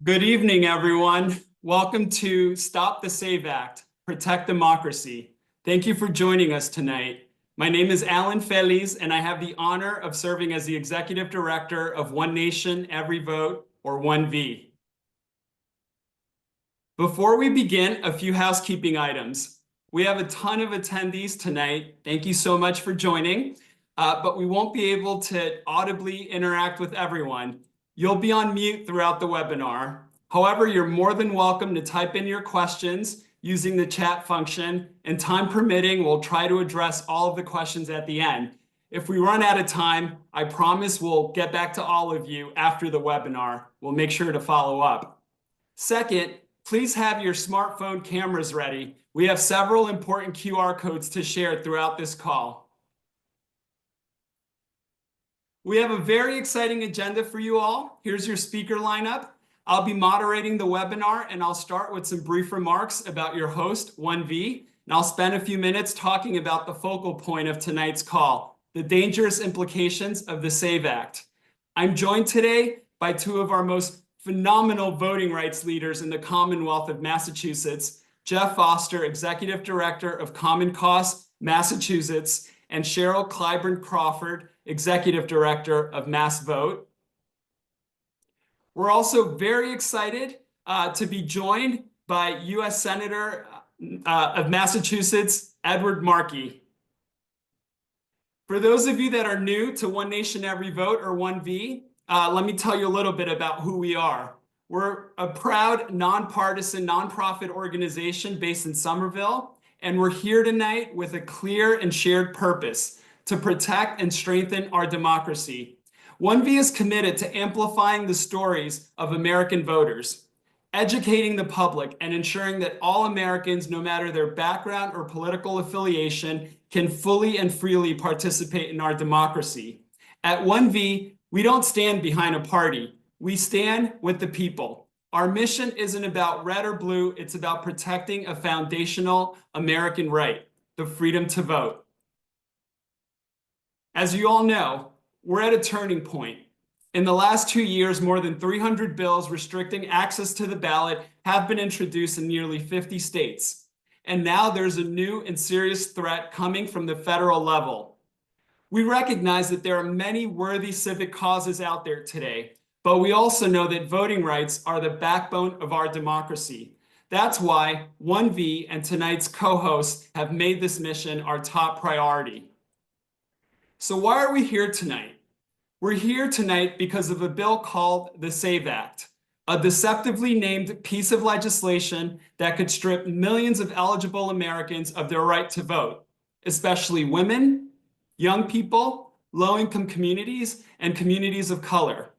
Good evening, everyone. Welcome to Stop the SAVE Act, Protect Democracy. Thank you for joining us tonight. My name is Alan Feliz, and I have the honor of serving as the Executive Director of One Nation, Every Vote, or OneV. Before we begin, a few housekeeping items. We have a ton of attendees tonight. Thank you so much for joining, but we won't be able to audibly interact with everyone. You'll be on mute throughout the webinar. However, you're more than welcome to type in your questions using the chat function, and time permitting, we'll try to address all of the questions at the end. If we run out of time, I promise we'll get back to all of you after the webinar. We'll make sure to follow up. Second, please have your smartphone cameras ready. We have several important QR codes to share throughout this call. We have a very exciting agenda for you all. Here's your speaker lineup. I'll be moderating the webinar, and I'll start with some brief remarks about your host, OneV, and I'll spend a few minutes talking about the focal point of tonight's call, the dangerous implications of the SAVE Act. I'm joined today by two of our most phenomenal voting rights leaders in the Commonwealth of Massachusetts, Geoff Foster, Executive Director of Cause Massachusetts, and Cheryl Crawford, Executive Director of MassVOTE. We're also very excited to be joined by U.S. Senator of Massachusetts, Edward Markey. For those of you that are new to One Nation, Every Vote, or OneV, let me tell you a little bit about who we are. We're a proud, nonpartisan, nonprofit organization based in Somerville, and we're here tonight with a clear and shared purpose: to protect and strengthen our democracy. OneV is committed to amplifying the stories of American voters, educating the public, and ensuring that all Americans, no matter their background or political affiliation, can fully and freely participate in our democracy. At OneV, we don't stand behind a party. We stand with the people. Our mission isn't about red or blue. It's about protecting a foundational American right, the freedom to vote. As you all know, we're at a turning point. In the last 2 years, more than 300 bills restricting access to the ballot have been introduced in nearly 50 states. And now there's a new and serious threat coming from the federal level. We recognize that there are many worthy civic causes out there today, but we also know that voting rights are the backbone of our democracy. That's why OneV and tonight's co-hosts have made this mission our top priority. So why are we here tonight? We're here tonight because of a bill called the SAVE Act, a deceptively named piece of legislation that could strip millions of eligible Americans of their right to vote, especially women, young people, low-income communities, and communities of color.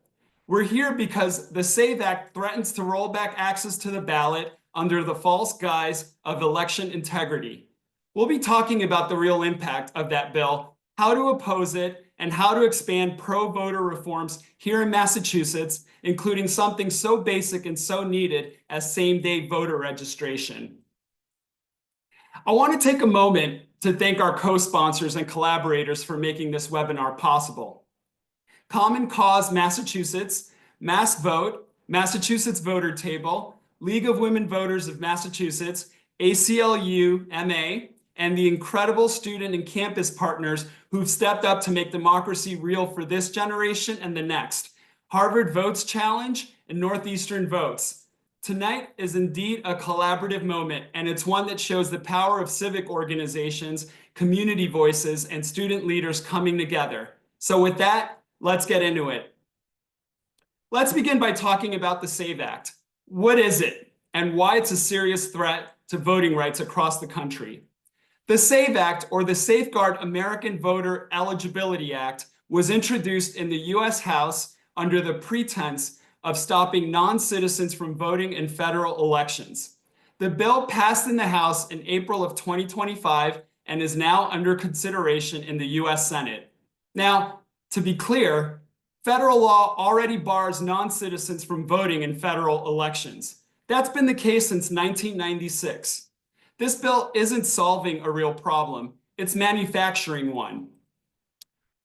We're here because the SAVE Act threatens to roll back access to the ballot under the false guise of election integrity. We'll be talking about the real impact of that bill, how to oppose it, and how to expand pro-voter reforms here in Massachusetts, including something so basic and so needed as same-day voter registration. I want to take a moment to thank our co-sponsors and collaborators for making this webinar possible. Cause Massachusetts, MassVOTE, Massachusetts Voter Table, League of Women Voters of Massachusetts, ACLU-MA, and the incredible student and campus partners who've stepped up to make democracy real for this generation and the next. Harvard Votes Challenge and Northeastern Votes. Tonight is indeed a collaborative moment, and it's one that shows the power of civic organizations, community voices, and student leaders coming together. So with that, let's get into it. Let's begin by talking about the SAVE Act. What is it, and why it's a serious threat to voting rights across the country? The SAVE Act, or the Safeguard American Voter Eligibility Act, was introduced in the U.S. House under the pretense of stopping non-citizens from voting in federal elections. The bill passed in the House in April of 2025 and is now under consideration in the U.S. Senate. Now, to be clear, federal law already bars non-citizens from voting in federal elections. That's been the case since 1996. This bill isn't solving a real problem, it's manufacturing one.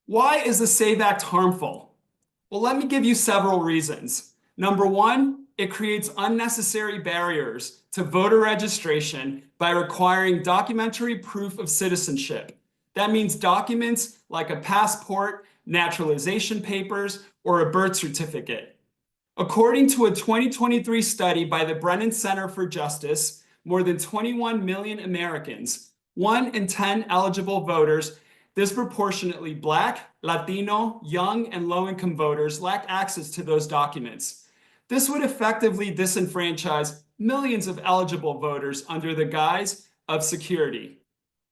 Why is the SAVE Act harmful? Well, let me give you several reasons. Number one, it creates unnecessary barriers to voter registration by requiring documentary proof of citizenship. That means documents like a passport, naturalization papers, or a birth certificate. According to a 2023 study by the Brennan Center for Justice, more than 21 million Americans, 1 in 10 eligible voters, disproportionately Black, Latino, young, and low-income voters lack access to those documents. This would effectively disenfranchise millions of eligible voters under the guise of security.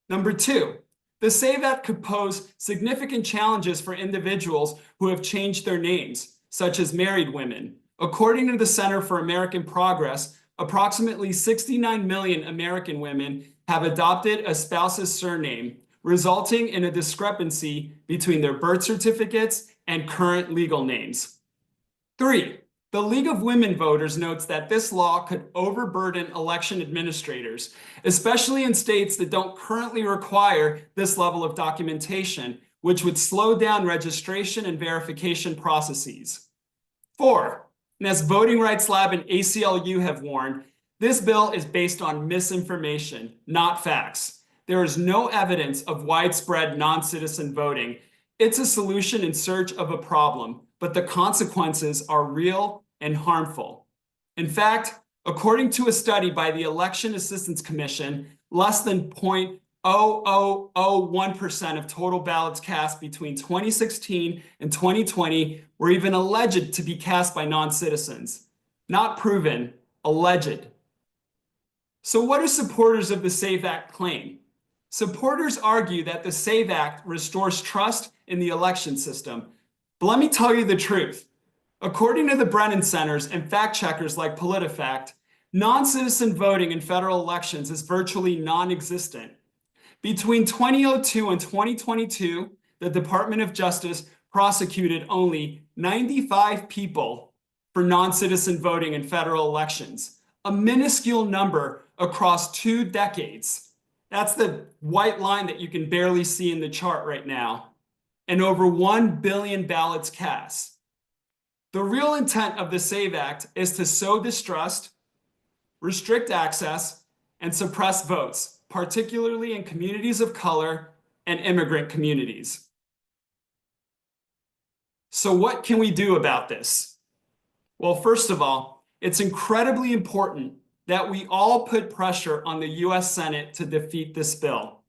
Number 2, the SAVE Act could pose significant challenges for individuals who have changed their names, such as married women. According to the Center for American Progress, approximately 69 million American women have adopted a spouse's surname, resulting in a discrepancy between their birth certificates and current legal names. 3, the League of Women Voters notes that this law could overburden election administrators, especially in states that don't currently require this level of documentation, which would slow down registration and verification processes. 4, and as Voting Rights Lab and ACLU have warned, this bill is based on misinformation, not facts. There is no evidence of widespread non-citizen voting. It's a solution in search of a problem, but the consequences are real and harmful. In fact, according to a study by the Election Assistance Commission, less than 0.0001% of total ballots cast between 2016 and 2020 were even alleged to be cast by non-citizens. Not proven, alleged. So what do supporters of the SAVE Act claim? Supporters argue that the SAVE Act restores trust in the election system. But let me tell you the truth. According to the Brennan Centers and fact checkers like PolitiFact, non-citizen voting in federal elections is virtually non-existent. Between 2002 and 2022, the Department of Justice prosecuted only 95 people for non-citizen voting in federal elections, a minuscule number across 2 decades. That's the white line that you can barely see in the chart right now, and over 1 billion ballots cast. The real intent of the SAVE Act is to sow distrust, restrict access, and suppress votes, particularly in communities of color and immigrant communities. So what can we do about this? Well, first of all, it's incredibly important that we all put pressure on the US Senate to defeat this bill.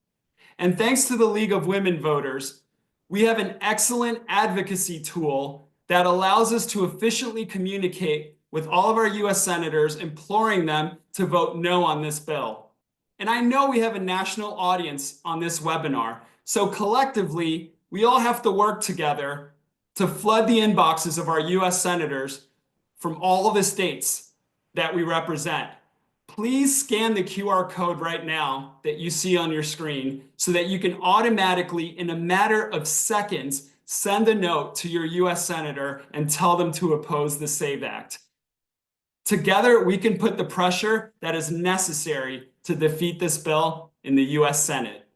And thanks to the League of Women Voters, we have an excellent advocacy tool that allows us to efficiently communicate with all of our US senators, imploring them to vote no on this bill. And I know we have a national audience on this webinar, so collectively, we all have to work together to flood the inboxes of our US senators from all of the states that we represent. Please scan the QR code right now that you see on your screen so that you can automatically, in a matter of seconds, send a note to your US Senator and tell them to oppose the SAVE Act. Together, we can put the pressure that is necessary to defeat this bill in the US Senate.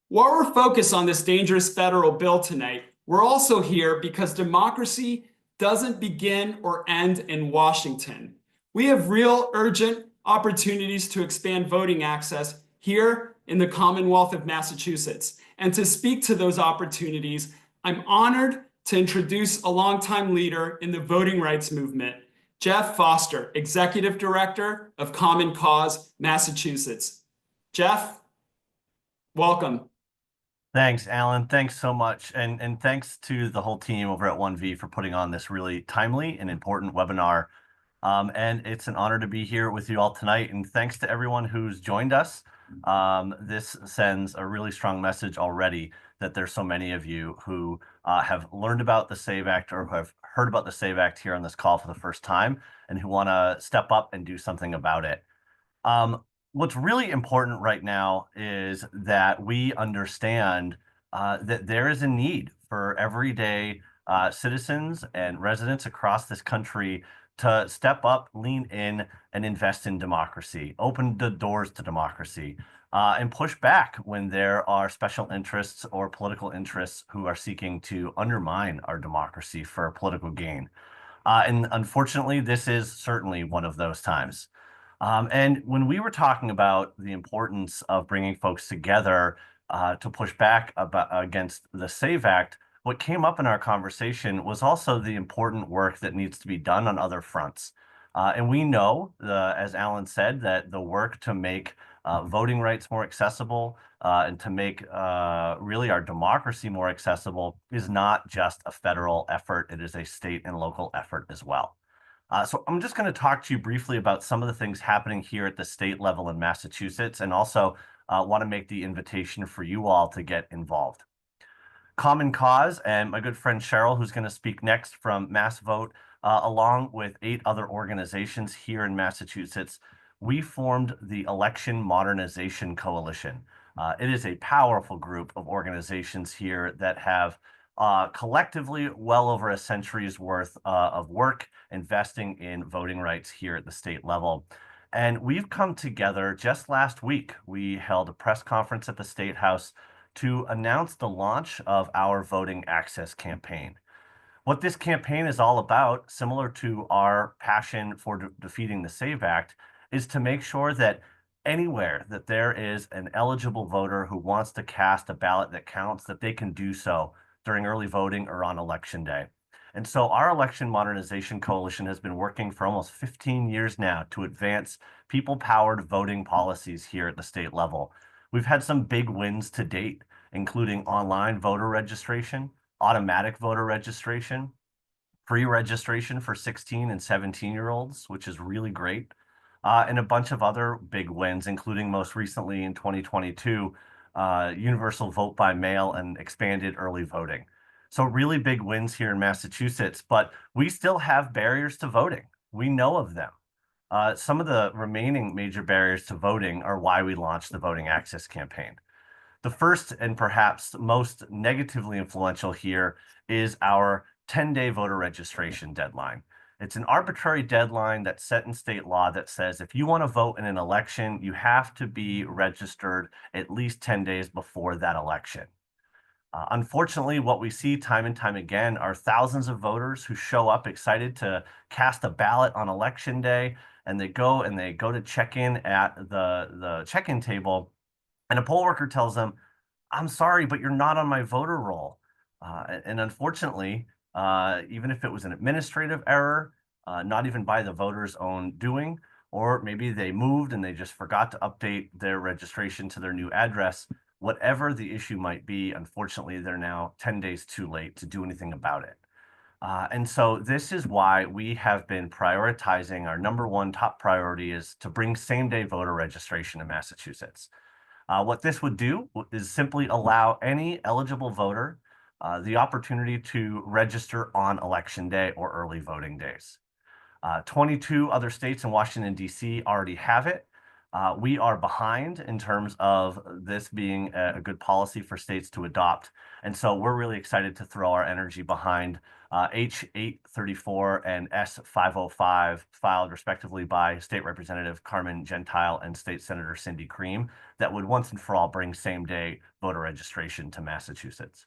While we're focused on this dangerous federal bill tonight, we're also here because democracy doesn't begin or end in Washington. We have real urgent opportunities to expand voting access here in the Commonwealth of Massachusetts. And to speak to those opportunities, I'm honored to introduce a longtime leader in the voting rights movement, Geoff Foster, Executive Director of Cause Massachusetts. Geoff, welcome. Thanks, Alan. Thanks so much. And thanks to the whole team over at OneV for putting on this really timely and important webinar. And it's an honor to be here with you all tonight. And thanks to everyone who's joined us. This sends a really strong message already that there's so many of you who have learned about the SAVE Act or who have heard about the SAVE Act here on this call for the first time and who want to step up and do something about it. What's really important right now is that we understand that there is a need for everyday citizens and residents across this country to step up, lean in, and invest in democracy, open the doors to democracy, and push back when there are special interests or political interests who are seeking to undermine our democracy for political gain. And unfortunately, this is certainly one of those times. And when we were talking about the importance of bringing folks together to push back against the SAVE Act, what came up in our conversation was also the important work that needs to be done on other fronts. And we know, as Alan said, that the work to make voting rights more accessible and to make really our democracy more accessible is not just a federal effort, it is a state and local effort as well. So I'm just going to talk to you briefly about some of the things happening here at the state level in Massachusetts, and also want to make the invitation for you all to get involved. Common Cause and my good friend Cheryl, who's going to speak next from MassVOTE, along with 8 other organizations here in Massachusetts, we formed the Election Modernization Coalition. It is a powerful group of organizations here that have collectively well over a century's worth of work investing in voting rights here at the state level. And we've come together just last week. We held a press conference at the State House to announce the launch of our voting access campaign. What this campaign is all about, similar to our passion for defeating the SAVE Act, is to make sure that anywhere that there is an eligible voter who wants to cast a ballot that counts, that they can do so during early voting or on election day. And so our Election Modernization Coalition has been working for almost 15 years now to advance people-powered voting policies here at the state level. We've had some big wins to date, including online voter registration, automatic voter registration, free registration for 16 and 17-year-olds, which is really great, and a bunch of other big wins, including most recently in 2022, universal vote by mail and expanded early voting. So really big wins here in Massachusetts, but we still have barriers to voting. We know of them. Some of the remaining major barriers to voting are why we launched the Voting Access Campaign. The first and perhaps most negatively influential here is our 10-day voter registration deadline. It's an arbitrary deadline that's set in state law that says if you want to vote in an election, you have to be registered at least 10 days before that election. Unfortunately, what we see time and time again are thousands of voters who show up excited to cast a ballot on election day, and they go to check in at the check-in table, and a poll worker tells them, "I'm sorry, but you're not on my voter roll." And unfortunately, even if it was an administrative error, not even by the voter's own doing, or maybe they moved and they just forgot to update their registration to their new address, whatever the issue might be, unfortunately, they're now 10 days too late to do anything about it. And so this is why we have been prioritizing. Our number one top priority is to bring same-day voter registration in Massachusetts. What this would do is simply allow any eligible voter the opportunity to register on election day or early voting days. 22 other states and Washington, D.C. already have it. We are behind in terms of this being a good policy for states to adopt. And so we're really excited to throw our energy behind H834 and S505, filed respectively by State Representative Carmen Gentile and State Senator Cindy Cream, that would once and for all bring same-day voter registration to Massachusetts.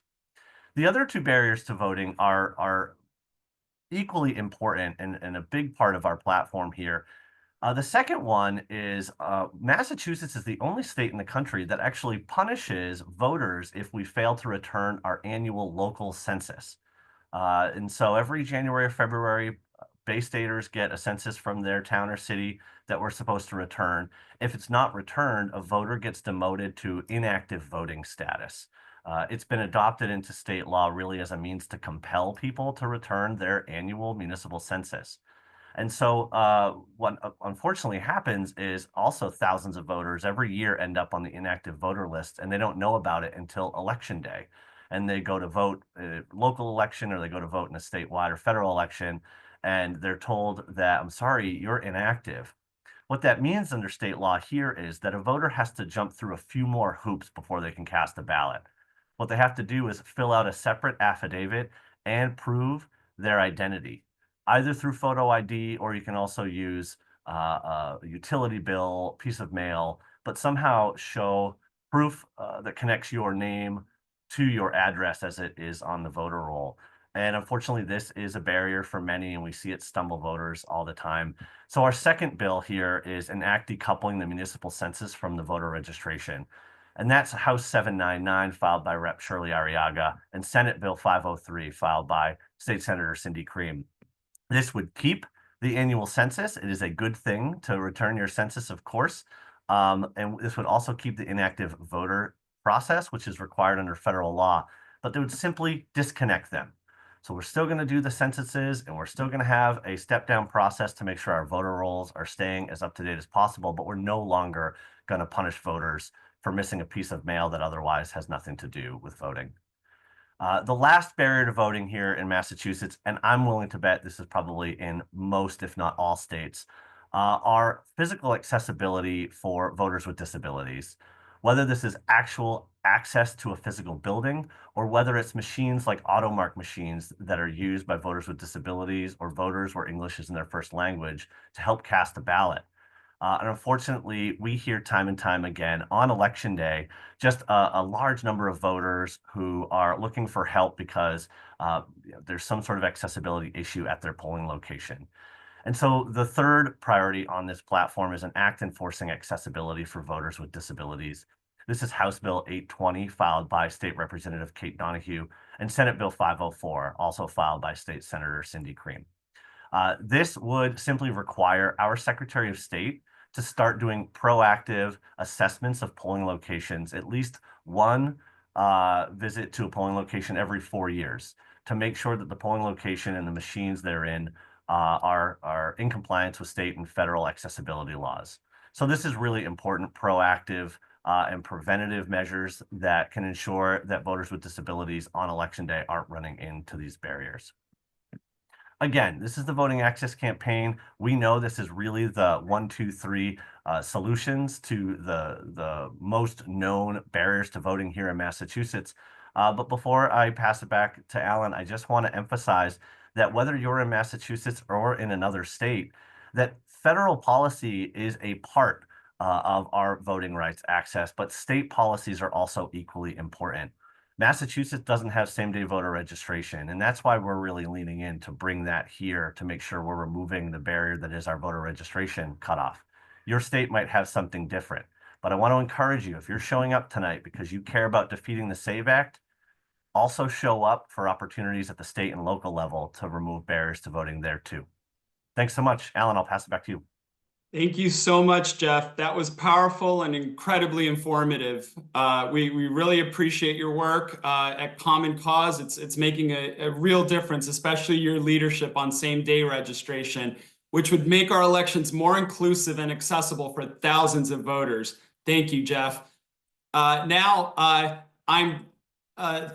The other 2 barriers to voting are equally important and a big part of our platform here. The second one is Massachusetts is the only state in the country that actually punishes voters if we fail to return our annual local census. And so every January or February, Bay Staters get a census from their town or city that we're supposed to return. If it's not returned, a voter gets demoted to inactive voting status. It's been adopted into state law really as a means to compel people to return their annual municipal census. And so what unfortunately happens is also thousands of voters every year end up on the inactive voter list, and they don't know about it until election day. And they go to vote a local election, or they go to vote in a statewide or federal election, and they're told that, "I'm sorry, you're inactive." What that means under state law here is that a voter has to jump through a few more hoops before they can cast a ballot. What they have to do is fill out a separate affidavit and prove their identity. either through photo ID, or you can also use a utility bill, piece of mail, but somehow show proof that connects your name to your address as it is on the voter roll. And unfortunately, this is a barrier for many, and we see it stumble voters all the time. So our second bill here is an act decoupling the municipal census from the voter registration. And that's House 799, filed by Rep. Shirley Arriaga, and Senate Bill 503, filed by State Senator Cindy Cream. This would keep the annual census. It is a good thing to return your census, of course. And this would also keep the inactive voter process, which is required under federal law, but they would simply disconnect them. So we're still going to do the censuses, and we're still going to have a step-down process to make sure our voter rolls are staying as up-to-date as possible, but we're no longer going to punish voters for missing a piece of mail that otherwise has nothing to do with voting. The last barrier to voting here in Massachusetts, and I'm willing to bet this is probably in most, if not all states, are physical accessibility for voters with disabilities. Whether this is actual access to a physical building, or whether it's machines like AutoMark machines that are used by voters with disabilities or voters where English isn't their first language to help cast a ballot. And unfortunately, we hear time and time again on election day, just a large number of voters who are looking for help because there's some sort of accessibility issue at their polling location. And so the third priority on this platform is an act enforcing accessibility for voters with disabilities. This is House Bill 820, filed by State Representative Kate Donahue, and Senate Bill 504, also filed by State Senator Cindy Cream. This would simply require our Secretary of State to start doing proactive assessments of polling locations, at least one visit to a polling location every 4 years, to make sure that the polling location and the machines they're in are in compliance with state and federal accessibility laws. So this is really important, proactive and preventative measures that can ensure that voters with disabilities on election day aren't running into these barriers. Again, this is the Voting Access Campaign. We know this is really the 1, 2, 3 solutions to the most known barriers to voting here in Massachusetts. But before I pass it back to Alan, I just want to emphasize that whether you're in Massachusetts or in another state, that federal policy is a part of our voting rights access, but state policies are also equally important. Massachusetts doesn't have same-day voter registration, and that's why we're really leaning in to bring that here to make sure we're removing the barrier that is our voter registration cutoff. Your state might have something different, but I want to encourage you, if you're showing up tonight because you care about defeating the SAVE Act, also show up for opportunities at the state and local level to remove barriers to voting there too. Thanks so much. Alan, I'll pass it back to you. Thank you so much, Geoff. That was powerful and incredibly informative. We really appreciate your work at Common Cause. It's making a real difference, especially your leadership on same-day registration, which would make our elections more inclusive and accessible for thousands of voters. Thank you, Geoff. Now, I'm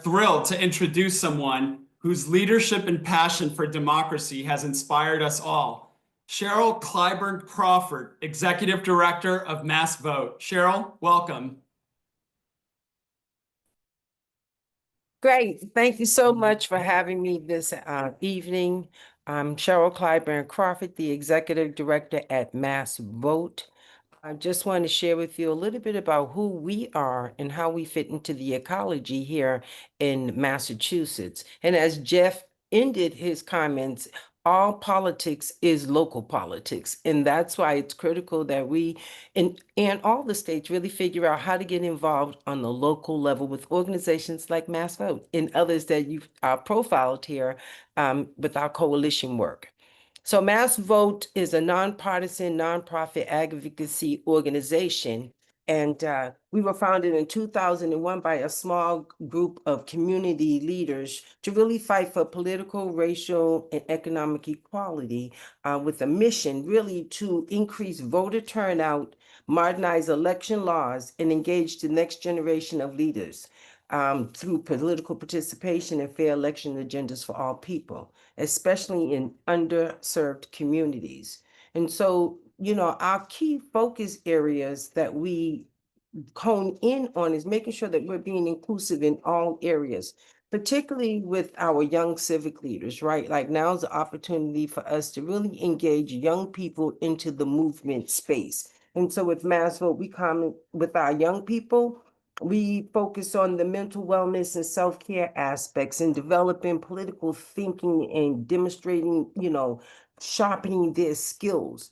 thrilled to introduce someone whose leadership and passion for democracy has inspired us all. Cheryl Clyburn Crawford, Executive Director of MassVOTE. Cheryl, welcome. Great. Thank you so much for having me this evening. I'm Cheryl Clyburn Crawford, the Executive Director at MassVOTE. I just want to share with you a little bit about who we are and how we fit into the ecology here in Massachusetts. And as Geoff ended his comments, all politics is local politics. And that's why it's critical that we and all the states really figure out how to get involved on the local level with organizations like MassVOTE and others that you've profiled here with our coalition work. So MassVOTE is a nonpartisan, nonprofit advocacy organization. And we were founded in 2001 by a small group of community leaders to really fight for political, racial, and economic equality with a mission really to increase voter turnout, modernize election laws, and engage the next generation of leaders through political participation and fair election agendas for all people, especially in underserved communities. And so, our key focus areas that we hone in on is making sure that we're being inclusive in all areas. particularly with our young civic leaders, right? Like now's the opportunity for us to really engage young people into the movement space. And so with MassVOTE, we comment with our young people, we focus on the mental wellness and self-care aspects and developing political thinking and demonstrating, sharpening their skills.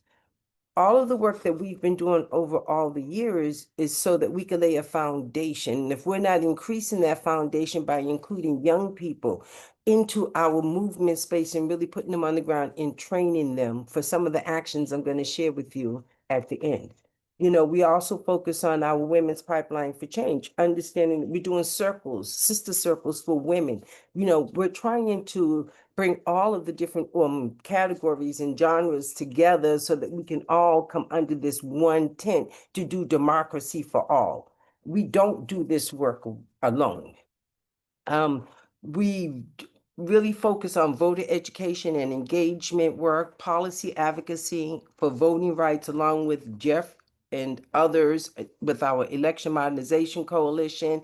All of the work that we've been doing over all the years is so that we can lay a foundation. And if we're not increasing that foundation by including young people into our movement space and really putting them on the ground and training them for some of the actions I'm going to share with you at the end. We also focus on our women's pipeline for change, understanding that we're doing circles, sister circles for women. We're trying to bring all of the different categories and genres together so that we can all come under this one tent to do democracy for all. We don't do this work alone. We really focus on voter education and engagement work, policy advocacy for voting rights, along with Geoff and others with our Election Modernization Coalition,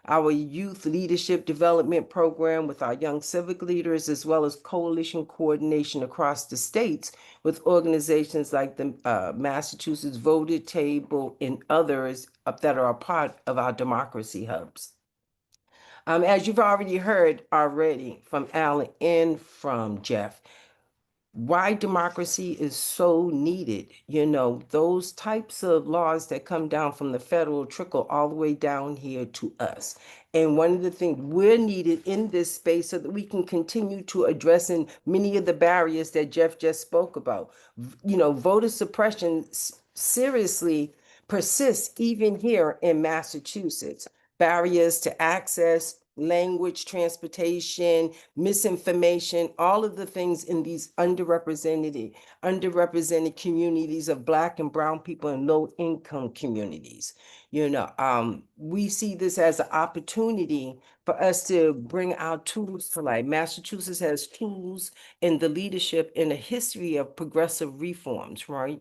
our youth leadership development program with our young civic leaders, as well as coalition coordination across the states with organizations like the Massachusetts Voter Table and others that are a part of our democracy hubs. As you've already heard from Alan and from Geoff, why democracy is so needed. Those types of laws that come down from the federal trickle all the way down here to us. And one of the things we're needed in this space so that we can continue to address in many of the barriers that Geoff just spoke about. Voter suppression seriously persists even here in Massachusetts. Barriers to access, language, transportation, misinformation, all of the things in these underrepresented communities of Black and brown people and low income communities. We see this as an opportunity for us to bring our tools to light. Massachusetts has tools in the leadership and a history of progressive reforms, right?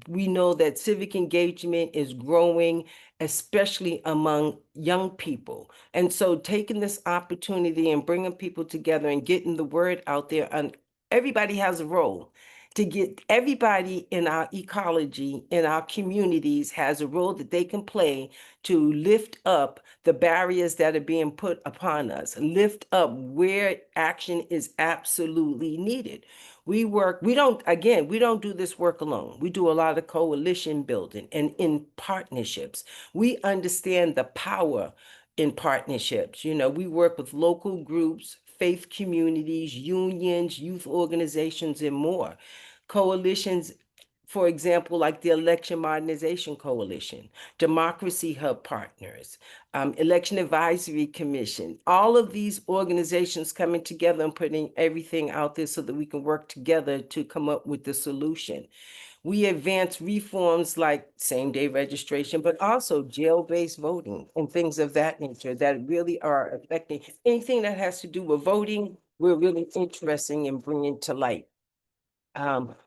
We know that civic engagement is growing, especially among young people. And so taking this opportunity and bringing people together and getting the word out there, and everybody has a role. To get everybody in our ecology, in our communities, has a role that they can play to lift up the barriers that are being put upon us, lift up where action is absolutely needed. We don't do this work alone. We do a lot of coalition building and in partnerships. We understand the power in partnerships. We work with local groups, faith communities, unions, youth organizations, and more. Coalitions, for example, like the Election Modernization Coalition, Democracy Hub Partners, Election Advisory Commission, all of these organizations coming together and putting everything out there so that we can work together to come up with the solution. We advance reforms like same-day registration, but also jail-based voting and things of that nature that really are affecting anything that has to do with voting. We're really interested in bringing to light.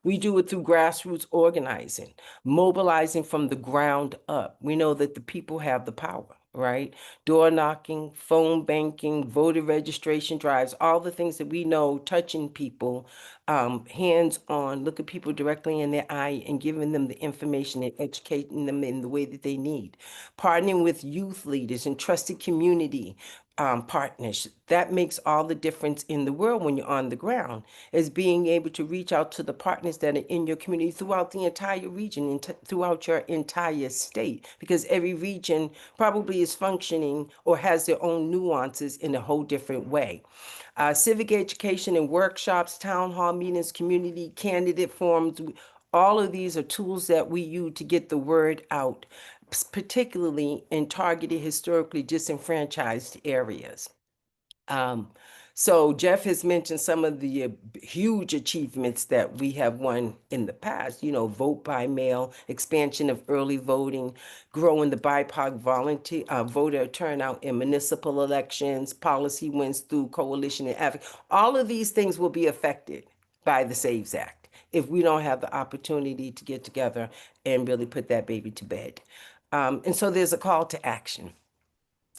We do it through grassroots organizing, mobilizing from the ground up. We know that the people have the power, right? Door knocking, phone banking, voter registration drives, all the things that we know, touching people, hands-on, look at people directly in their eye and giving them the information and educating them in the way that they need. Partnering with youth leaders and trusted community partners. That makes all the difference in the world when you're on the ground, is being able to reach out to the partners that are in your community throughout the entire region and throughout your entire state, because every region probably is functioning or has their own nuances in a whole different way. Civic education and workshops, town hall meetings, community candidate forums, all of these are tools that we use to get the word out, particularly in targeted, historically disenfranchised areas. So Geoff has mentioned some of the huge achievements that we have won in the past, vote by mail, expansion of early voting, growing the BIPOC voter turnout in municipal elections, policy wins through coalition and advocacy. All of these things will be affected by the SAVES Act if we don't have the opportunity to get together and really put that baby to bed. And so there's a call to action,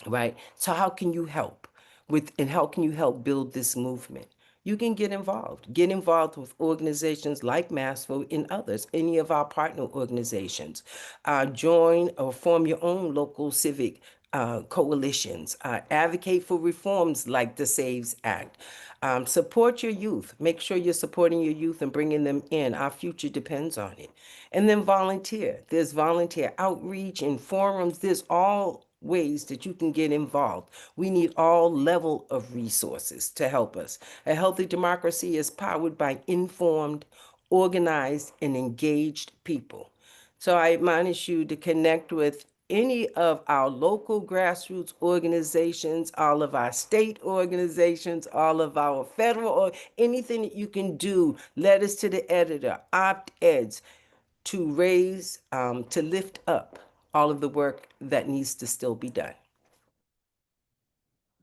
right? So how can you help? and how can you help build this movement? You can get involved. Get involved with organizations like MassVOTE and others, any of our partner organizations. Join or form your own local civic coalitions. Advocate for reforms like the SAVES Act. Support your youth. Make sure you're supporting your youth and bringing them in. Our future depends on it. And then volunteer. There's volunteer outreach and forums. There's all ways that you can get involved. We need all level of resources to help us. A healthy democracy is powered by informed, organized, and engaged people. So I admonish you to connect with any of our local grassroots organizations, all of our state organizations, all of our federal, or anything that you can do. Letters to the editor, opt-eds, to raise, to lift up all of the work that needs to still be done.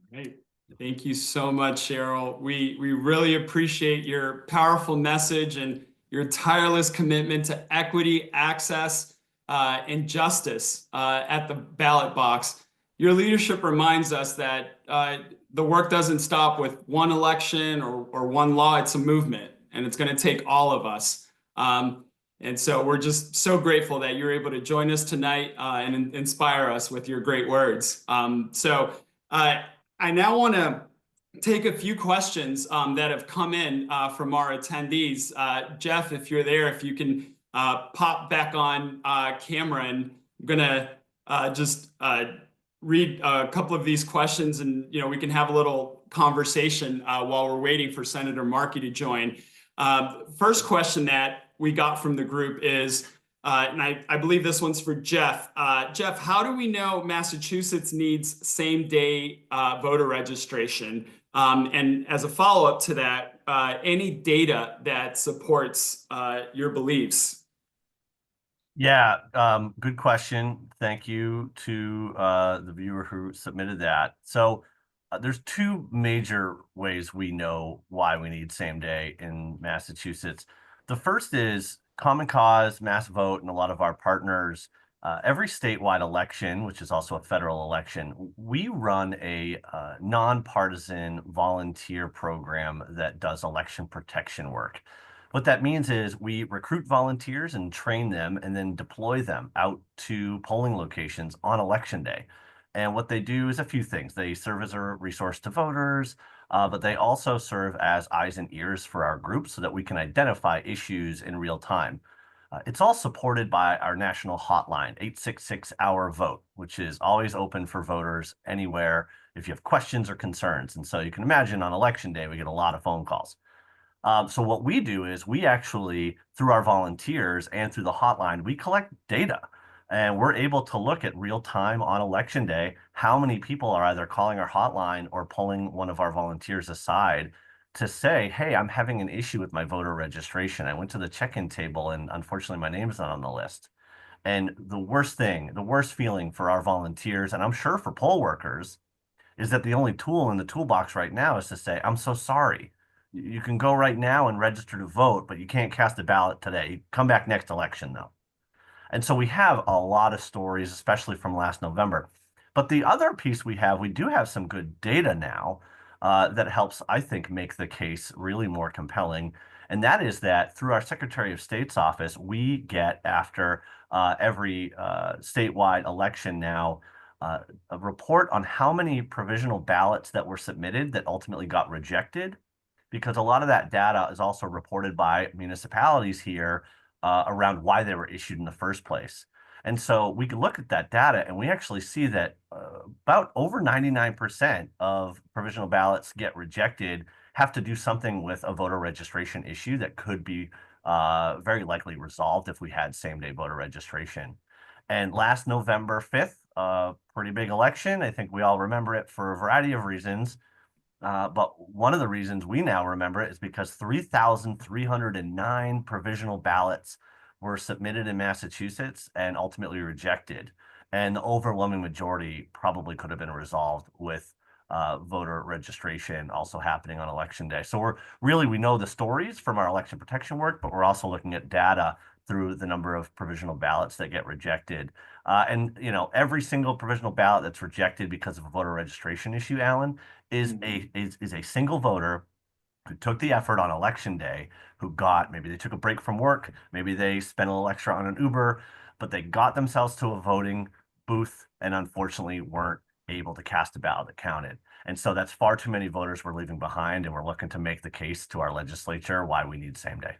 Great. Thank you so much, Cheryl. We really appreciate your powerful message and your tireless commitment to equity, access, and justice at the ballot box. Your leadership reminds us that the work doesn't stop with one election or one law. It's a movement, and it's going to take all of us. And so we're just so grateful that you're able to join us tonight and inspire us with your great words. I now want to take a few questions that have come in from our attendees. Geoff, if you're there, if you can pop back on camera, and I'm going to just read a couple of these questions, and we can have a little conversation while we're waiting for Senator Markey to join. First question that we got from the group is, and I believe this one's for Geoff. Geoff, how do we know Massachusetts needs same-day voter registration? And as a follow-up to that, any data that supports your beliefs? Yeah, good question. Thank you to the viewer who submitted that. So there's two major ways we know why we need same day in Massachusetts. The first is Common Cause, MassVOTE, and a lot of our partners. Every statewide election, which is also a federal election, we run a nonpartisan volunteer program that does election protection work. What that means is we recruit volunteers and train them and then deploy them out to polling locations on election day. And what they do is a few things. They serve as a resource to voters, but they also serve as eyes and ears for our group so that we can identify issues in real time. It's all supported by our national hotline, 866-HOUR-VOTE, which is always open for voters anywhere if you have questions or concerns. And so you can imagine on election day, we get a lot of phone calls. So what we do is we actually, through our volunteers and through the hotline, we collect data. And we're able to look at real time on election day, how many people are either calling our hotline or pulling one of our volunteers aside to say, hey, I'm having an issue with my voter registration. I went to the check-in table and unfortunately my name's not on the list. And the worst feeling for our volunteers, and I'm sure for poll workers, is that the only tool in the toolbox right now is to say, I'm so sorry. You can go right now and register to vote, but you can't cast a ballot today. Come back next election though. And so we have a lot of stories, especially from last November. But the other piece we do have some good data now that helps, I think, make the case really more compelling. And that is that through our Secretary of State's office, we get after every statewide election now a report on how many provisional ballots that were submitted that ultimately got rejected, because a lot of that data is also reported by municipalities here around why they were issued in the first place. And so we can look at that data and we actually see that about over 99% of provisional ballots get rejected have to do something with a voter registration issue that could be very likely resolved if we had same-day voter registration. And last November 5th, pretty big election. I think we all remember it for a variety of reasons. But one of the reasons we now remember it is because 3,309 provisional ballots were submitted in Massachusetts and ultimately rejected. And the overwhelming majority probably could have been resolved with voter registration also happening on election day. So we know the stories from our election protection work, but we're also looking at data through the number of provisional ballots that get rejected. And you know, every single provisional ballot that's rejected because of a voter registration issue, Alan, is a single voter who took the effort on election day, who got, maybe they took a break from work, maybe they spent a little extra on an Uber, but they got themselves to a voting booth and unfortunately weren't able to cast a ballot that counted. And so that's far too many voters we're leaving behind, and we're looking to make the case to our legislature why we need same day.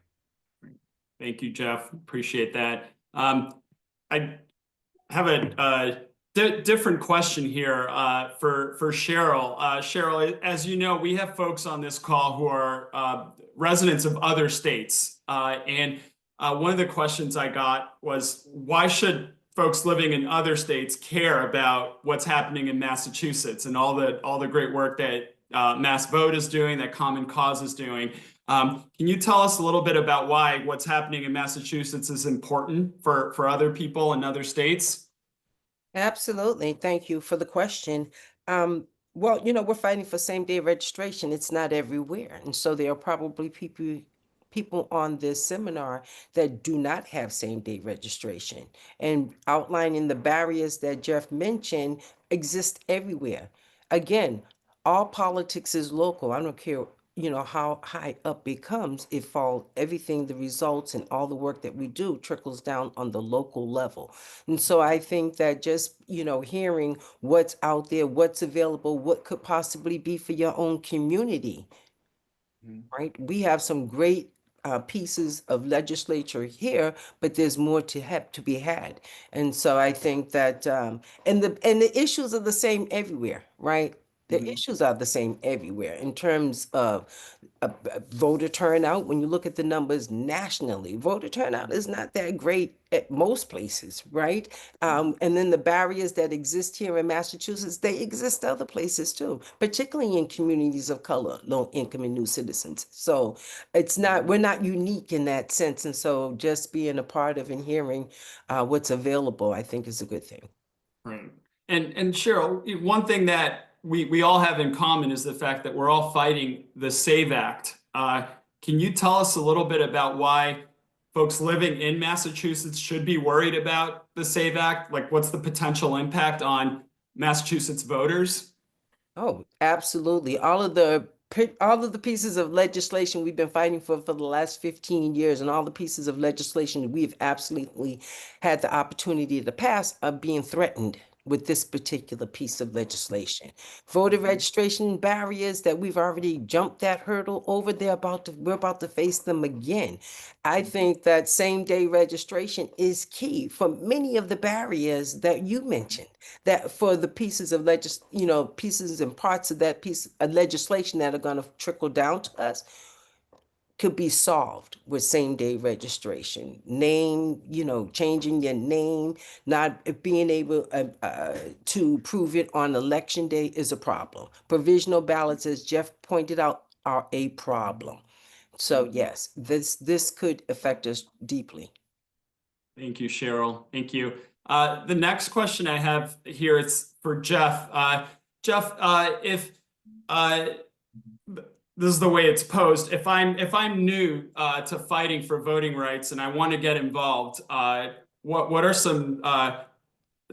Thank you, Geoff. Appreciate that. I have a different question here for Cheryl. Cheryl, as you know, we have folks on this call who are residents of other states. And one of the questions I got was, why should folks living in other states care about what's happening in Massachusetts and all the great work that MassVOTE is doing, that Common Cause is doing? Can you tell us a little bit about why what's happening in Massachusetts is important for other people in other states? Absolutely. Thank you for the question. Well, you know, we're fighting for same-day registration. It's not everywhere. And so there are probably people on this seminar that do not have same-day registration. And outlining the barriers that Geoff mentioned exist everywhere. Again, all politics is local. I don't care, you know, how high up it comes. Everything, the results and all the work that we do trickles down on the local level. And so I think that just, you know, hearing what's out there, what's available, what could possibly be for your own community, right? We have some great pieces of legislature here, but there's more to be had. And so I think that and the issues are the same everywhere, right? The issues are the same everywhere in terms of voter turnout. When you look at the numbers nationally, voter turnout is not that great at most places, right? And then the barriers that exist here in Massachusetts, they exist other places too, particularly in communities of color, low income and new citizens. So we're not unique in that sense. And so just being a part of and hearing what's available, I think is a good thing. Right. And Cheryl, one thing that we all have in common is the fact that we're all fighting the SAVE Act. Can you tell us a little bit about why folks living in Massachusetts should be worried about the SAVE Act? Like, what's the potential impact on Massachusetts voters? Oh, absolutely. All of the pieces of legislation we've been fighting for the last 15 years and all the pieces of legislation we've absolutely had the opportunity to pass are being threatened with this particular piece of legislation. Voter registration barriers that we've already jumped that hurdle over, we're about to face them again. I think that same-day registration is key for many of the barriers that you mentioned, that for the pieces of pieces and parts of that piece of legislation that are going to trickle down to us could be solved with same-day registration. Name, changing your name, not being able to prove it on election day is a problem. Provisional ballots, as Geoff pointed out, are a problem. So yes, this could affect us deeply. Thank you, Cheryl. Thank you. The next question I have here is for Geoff. Geoff, if this is the way it's posed, if I'm new to fighting for voting rights and I want to get involved, what are some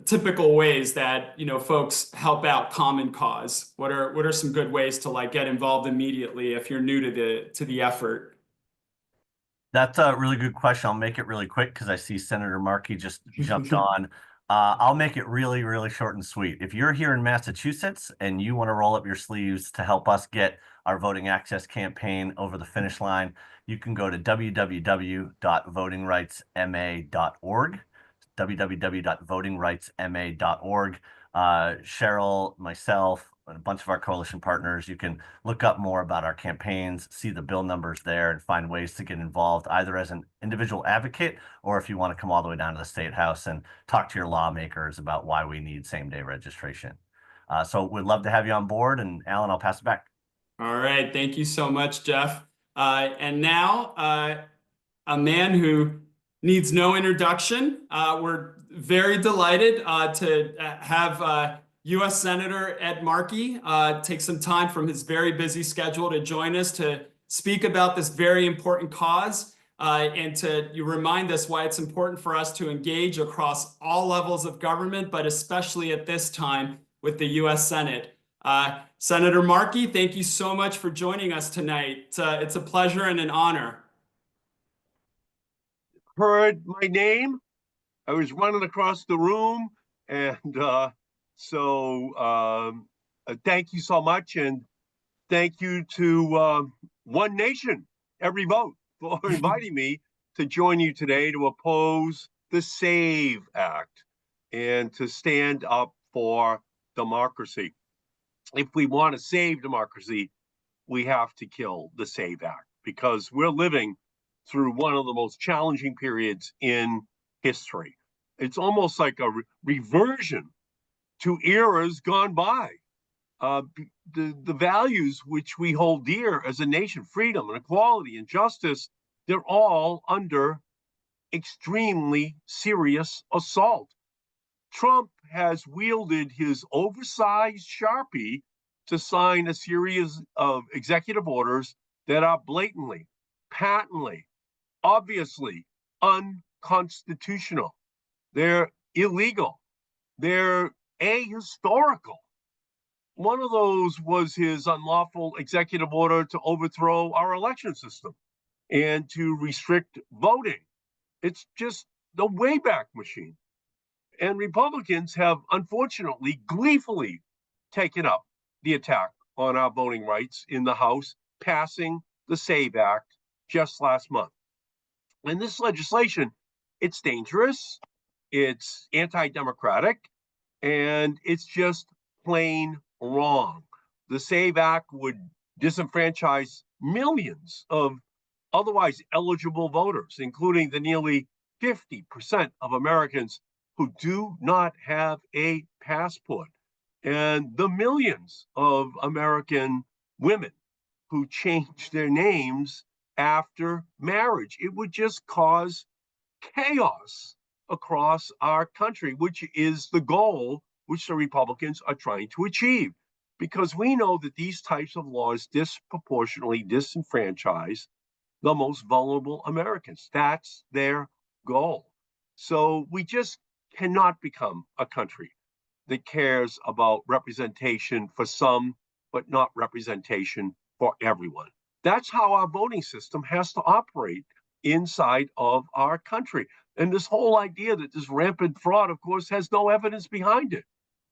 typical ways that folks help out Common Cause? What are some good ways to get involved immediately if you're new to the effort? That's a really good question. I'll make it really quick because I see Senator Markey just jumped on. I'll make it really, really short and sweet. If you're here in Massachusetts and you want to roll up your sleeves to help us get our voting access campaign over the finish line, you can go to www.votingrightsma.org, www.votingrightsma.org. Cheryl, myself, and a bunch of our coalition partners, you can look up more about our campaigns, see the bill numbers there, and find ways to get involved either as an individual advocate or if you want to come all the way down to the State House and talk to your lawmakers about why we need same-day registration. So we'd love to have you on board. And Alan, I'll pass it back. All right. Thank you so much, Geoff. And now a man who needs no introduction. We're very delighted to have U.S. Senator Ed Markey take some time from his very busy schedule to join us to speak about this very important cause. and to remind us why it's important for us to engage across all levels of government, but especially at this time with the U.S. Senate. Senator Markey, thank you so much for joining us tonight. It's a pleasure and an honor. Heard my name. I was running across the room, and thank you so much, and thank you to One Nation, Every Vote, for inviting me to join you today to oppose the SAVE Act and to stand up for democracy. If we want to save democracy, we have to kill the SAVE Act, because we're living through one of the most challenging periods in history. It's almost like a reversion to eras gone by. The values which we hold dear as a nation, freedom and equality and justice, they're all under extremely serious assault. Trump has wielded his oversized Sharpie to sign a series of executive orders that are blatantly, patently, obviously unconstitutional. They're illegal. They're ahistorical. One of those was his unlawful executive order to overthrow our election system and to restrict voting. It's just the Wayback Machine. And Republicans have unfortunately gleefully taken up the attack on our voting rights in the House, passing the SAVE Act just last month. And this legislation, it's dangerous, it's anti-democratic, and it's just plain wrong. The SAVE Act would disenfranchise millions of otherwise eligible voters, including the nearly 50% of Americans who do not have a passport, and the millions of American women who change their names after marriage. It would just cause chaos across our country, which is the goal which the Republicans are trying to achieve, because we know that these types of laws disproportionately disenfranchise the most vulnerable Americans. That's their goal. So we just cannot become a country that cares about representation for some, but not representation for everyone. That's how our voting system has to operate inside of our country. And this whole idea that this rampant fraud, of course, has no evidence behind it,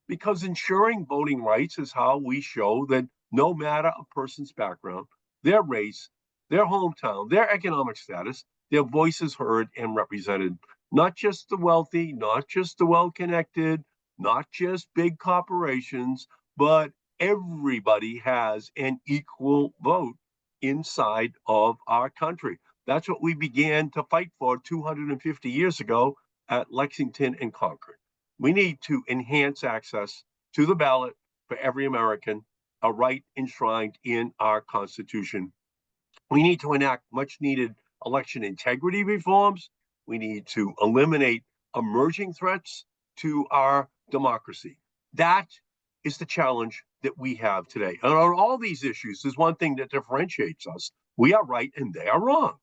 because ensuring voting rights is how we show that no matter a person's background, their race, their hometown, their economic status, their voice is heard and represented. Not just the wealthy, not just the well-connected, not just big corporations, but everybody has an equal vote inside of our country. That's what we began to fight for 250 years ago at Lexington and Concord. We need to enhance access to the ballot for every American, a right enshrined in our Constitution. We need to enact much needed election integrity reforms. We need to eliminate emerging threats to our democracy. That is the challenge that we have today. And on all these issues, there's one thing that differentiates us. We are right and they are wrong,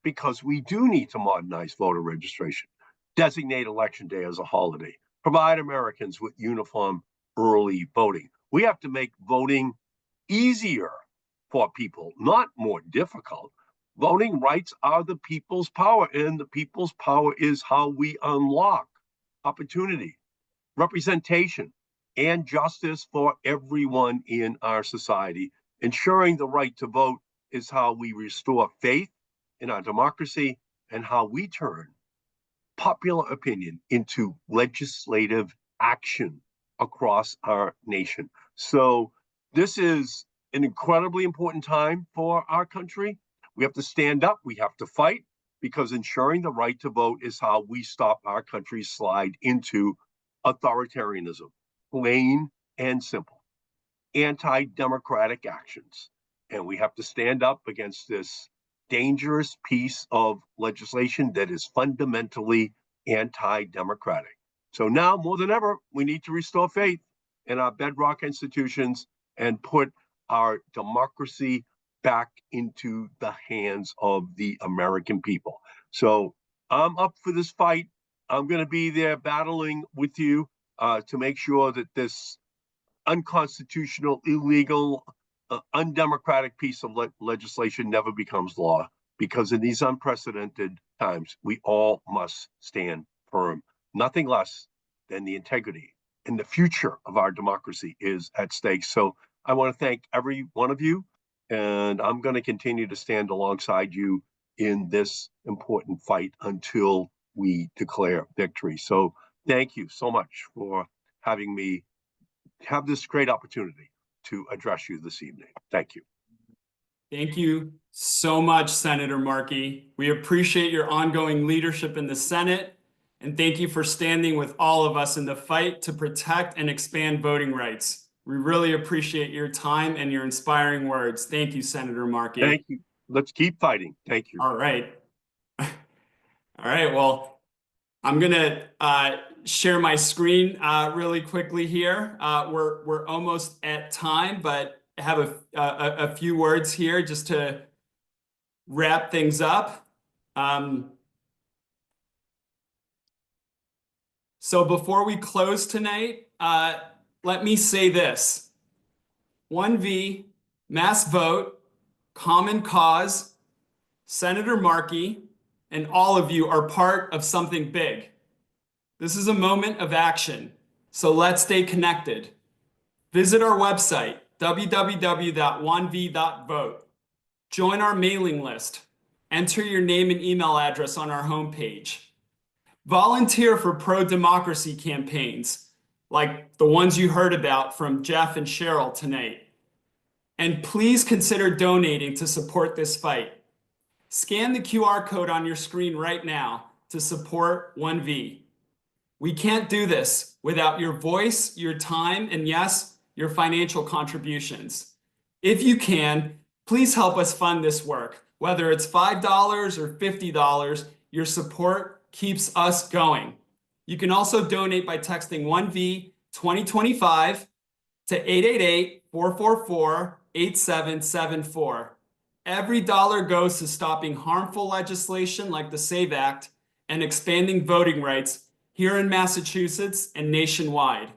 because we do need to modernize voter registration, designate Election Day as a holiday, provide Americans with uniform early voting. We have to make voting easier for people, not more difficult. Voting rights are the people's power, and the people's power is how we unlock opportunity, representation, and justice for everyone in our society. Ensuring the right to vote is how we restore faith in our democracy and how we turn popular opinion into legislative action across our nation. So this is an incredibly important time for our country. We have to stand up, we have to fight, because ensuring the right to vote is how we stop our country's slide into authoritarianism, plain and simple, anti-democratic actions. And we have to stand up against this dangerous piece of legislation that is fundamentally anti-democratic. So now more than ever, we need to restore faith in our bedrock institutions and put our democracy back into the hands of the American people. So I'm up for this fight. I'm going to be there battling with you to make sure that this unconstitutional, illegal, undemocratic piece of legislation never becomes law. Because in these unprecedented times, we all must stand firm. Nothing less than the integrity and the future of our democracy is at stake. So I want to thank every one of you, and I'm going to continue to stand alongside you in this important fight until we declare victory. So thank you so much for having me have this great opportunity to address you this evening. Thank you. Thank you so much, Senator Markey. We appreciate your ongoing leadership in the Senate, and thank you for standing with all of us in the fight to protect and expand voting rights. We really appreciate your time and your inspiring words. Thank you, Senator Markey. Thank you. Let's keep fighting. Thank you. All right. All right. Well, I'm going to share my screen really quickly here. We're almost at time, but have a few words here just to wrap things up. So before we close tonight, let me say this. OneV, MassVOTE, Common Cause, Senator Markey, and all of you are part of something big. This is a moment of action, so let's stay connected. Visit our website, www.onev.vote. Join our mailing list. Enter your name and email address on our homepage. Volunteer for pro-democracy campaigns, like the ones you heard about from Geoff and Cheryl tonight. And please consider donating to support this fight. Scan the QR code on your screen right now to support OneV. We can't do this without your voice, your time, and yes, your financial contributions. If you can, please help us fund this work. Whether it's $5 or $50, your support keeps us going. You can also donate by texting OneV 2025 to 888-444-8774. Every dollar goes to stopping harmful legislation like the SAVE Act and expanding voting rights here in Massachusetts and nationwide.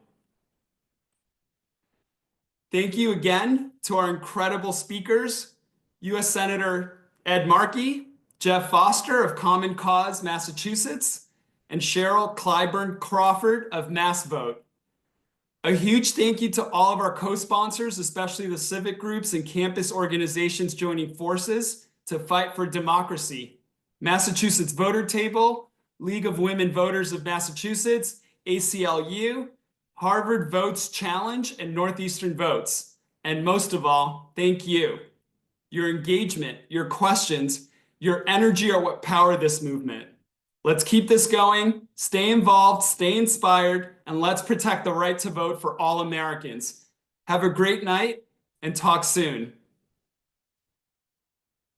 Thank you again to our incredible speakers, U.S. Senator Ed Markey, Geoff Foster of Common Cause Massachusetts, and Cheryl Clyburn Crawford of MassVOTE. A huge thank you to all of our co-sponsors, especially the civic groups and campus organizations joining forces to fight for democracy. Massachusetts Voter Table, League of Women Voters of Massachusetts, ACLU, Harvard Votes Challenge, and Northeastern Votes. And most of all, thank you. Your engagement, your questions, your energy are what power this movement. Let's keep this going, stay involved, stay inspired, and let's protect the right to vote for all Americans. Have a great night and talk soon.